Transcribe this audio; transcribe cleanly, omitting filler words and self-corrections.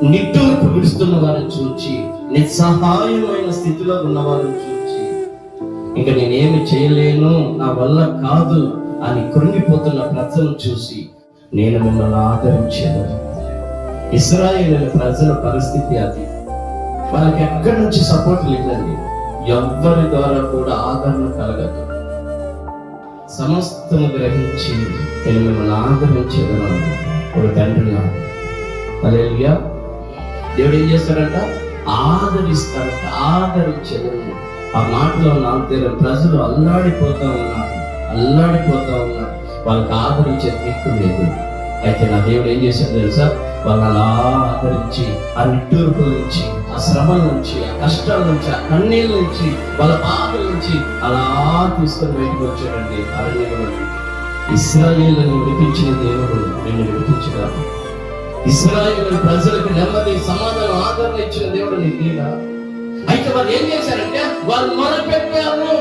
నిట్టూర్పు విడుస్తున్న వారిని చూచి, నిస్సహాయమైన స్థితిలో ఉన్న వారిని చూచి, ఇంకా నేనేమి చేయలేను, నా వల్ల కాదు అని కృంగిపోతున్న ప్రజలను చూసి, నేను మిమ్మల్ని ఆదరించేది. ఇశ్రాయేలు ప్రజల పరిస్థితి అది. వాళ్ళకి ఎక్కడి నుంచి సపోర్ట్ లేదండి, ఎవ్వరి ద్వారా కూడా ఆదరణ కలగదు. సమస్తము గ్రహించి నేను మిమ్మల్ని ఆదరించేదను ఒక తండ్రిగా. హల్లెలూయా. దేవుడు ఏం చేస్తాడంట? ఆదరిస్తాడంట, ఆదరించేదను. ఆ మాటలో నాకు తెలియదు, ప్రజలు అల్లాడిపోతా ఉన్నారు. వాళ్ళకి ఆదరించే దిక్కు లేదు. అయితే నా దేవుడు ఏం చేశాడు తెలుసా? వాళ్ళని అలా ఆదరించి, ఆ నిట్టూర్పుల నుంచి, ఆ శ్రమల నుంచి, ఆ కష్టాల నుంచి, ఆ కన్నీళ్ళ నుంచి, వాళ్ళ బాధల నుంచి అలా తీసుకొని బయటకు వచ్చాడండి. అరణ్యంలో ఇశ్రాయేలును విడిపించిన దేవుడు నిన్ను విడిపించగా, ఇశ్రాయేలు ప్రజలకు నెమ్మది, సమాధానం, ఆదరణ ఇచ్చిన దేవుడు నీకేనా? అయితే వాళ్ళు ఏం చేశారంటే, వాళ్ళు మొరపెట్టారు,